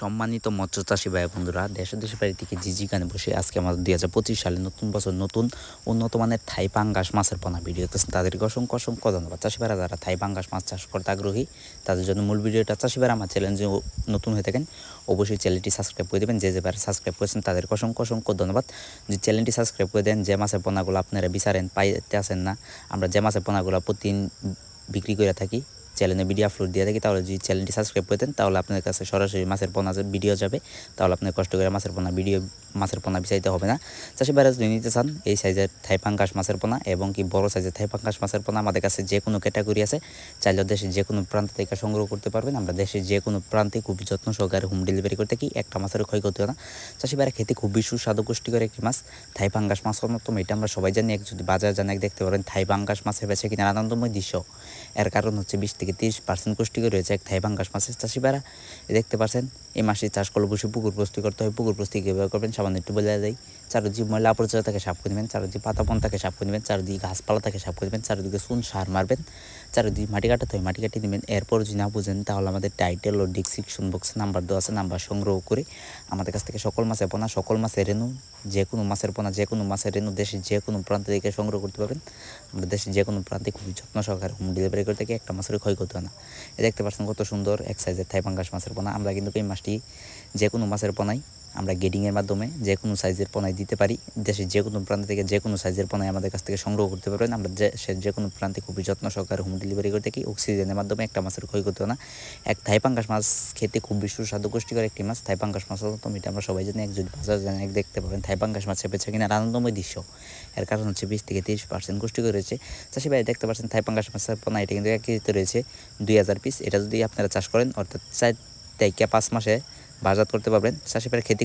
সম্মানিত মৎস্য চাষী ভাই বন্ধুরা, দেশে দেশে বাড়ি থেকে জিজিগানে বসে আজকে আমাদের 2025 সালে নতুন বছর নতুন উন্নত মানের থাই পাঙ্গাস মাছের পোনা ভিডিও দেখতেছেন। তাদেরকে অসংখ্য অসংখ্য ধন্যবাদ। চাষি ভাইরা যারা থাই পাঙ্গাস মাছ চাষ করতে আগ্রহী তাদের জন্য মূল ভিডিওটা। চাষি ভাইরা আমার চ্যানেলে নতুন হয়ে থাকেন অবশ্যই চ্যানেলটি সাবস্ক্রাইব করে দেবেন। যে ভাইরা সাবস্ক্রাইব করেছেন তাদেরকে অসংখ্য অসংখ্য ধন্যবাদ। যে চ্যানেলটি সাবস্ক্রাইব করে দেন, যে মাছের পোনাগুলো আপনারা বিচারেন পাইতে আসেন না, আমরা যে মাছের পোনাগুলো প্রতিদিন বিক্রি করে থাকি, চ্যানেলে ভিডিও আপলোড দিয়ে থাকি, তাহলে যদি চ্যানেলটি সাবস্ক্রাইব করে দেন তাহলে আপনার কাছে সরাসরি মাছের পোনা ভিডিও যাবে। তাহলে আপনার কষ্ট করে মাছের পোনা বিচাইতে হবে না। চাষি ভাইরা যদি নিতে চান এই সাইজের থাই পাঙ্গাস মাছের পোনা এবং কি বড় সাইজের থাই পাঙ্গাস মাছের পোনা, আমাদের কাছে যে কোনো ক্যাটাগরি আছে, চাইলে দেশের যে কোনো প্রান্ত থেকে সংগ্রহ করতে পারবেন। আমরা দেশের যে কোনো প্রান্তে খুব যত্ন সহকারে হোম ডেলিভারি করতে থাকি, একটা মাছের ক্ষয়ক্ষতি হয় না। চাষি ভাইরা খেতে খুবই সুস্বাদু পুষ্টিকর একটি মাছ থাই পাঙ্গাস মাছ অন্যতম। এটা আমরা সবাই জানি, যদি বাজার জানে দেখতে পারেন থাই পাঙ্গাস মাছের বেচা কিনা আনন্দময় দৃশ্য। এর কারণ হচ্ছে 20 থেকে 30% পুষ্টিকর রয়েছে এক থাই পাঙ্গাস মাছের। চাষি ভাইরা দেখতে পাচ্ছেন এই মাছটি চাষ করলে বসে পুকুর প্রস্তুতি করতে হয়। পুকুর প্রস্তুতি কীভাবে করবেন সামান্য একটু বলে দেয়। চারদিকে ময়লা আবর্জনা তাকে সাফ করে নেবেন, চারদিকে পাতাপন তাকে সাফ করে নেবেন, চারদিকে গাছপালা তাকে সাফ করে নেবেন, চারদিকে চুন সার মারবেন, চারদিকে মাটি কাটাতে হয় মাটি কাটিয়ে নেবেন। এরপর যদি না বুঝেন তাহলে আমাদের টাইটেল ও ডিসক্রিপশন বক্সে নাম্বার দেওয়া আছে, নাম্বার সংগ্রহ করে আমাদের কাছ থেকে সকল মাছের পোনা, সকল মাছের রেণু, যে কোনো মাছের পোনা, যে কোনো মাছের রেণু দেশের যে কোনো প্রান্ত থেকে সংগ্রহ করতে পারবেন। আমরা দেশের যে কোনো প্রান্তে খুবই যত্ন সহকারে হোম ডেলিভারি করে থাকি, একটা মাছের ক্ষয় করতে হয় না। দেখতে পাচ্ছেন কত সুন্দর এক সাইজের থাই পাঙ্গাস মাছের পোনা। আমরা কিন্তু এই মাছটি যে কোনো মাছের পোনাই আমরা গেডিংয়ের মাধ্যমে যে কোনো সাইজের পোনায় দিতে পারি। দেশের যে কোনো প্রান্ত থেকে যে কোনো সাইজের পোনায় আমাদের কাছ থেকে সংগ্রহ করতে পারবেন। আমরা যে কোনো প্রান্তে খুবই যত্ন সহকারে হোম ডেলিভারি করে থাকি, অক্সিজেনের মাধ্যমে একটা মাছের ক্ষয় করতে হয় না। এক থাই পাঙ্গাস মাছ খেতে খুব সুস্বাদু পুষ্টিকর একটি মাছ। থাই পাঙ্গাস মাছ তো এটা আমরা সবাই জানি, যদি বাজার জানি দেখতে পাবেন থাই পাঙ্গাস মাছের বেচা কিনার আনন্দময় দৃশ্য। এর কারণ হচ্ছে 20 থেকে 30% পুষ্টিকর রয়েছে। চাষি ভাই দেখতে পাচ্ছেন থাই পাঙ্গাস মাছের পোনা, এটা কিন্তু 1 কেজিতে রয়েছে 2000 পিস। এটা যদি আপনারা চাষ করেন অর্থাৎ 4 থেকে 5 মাসে বাজার করতে পারবেন। চাষি ভাইয়ের খেতে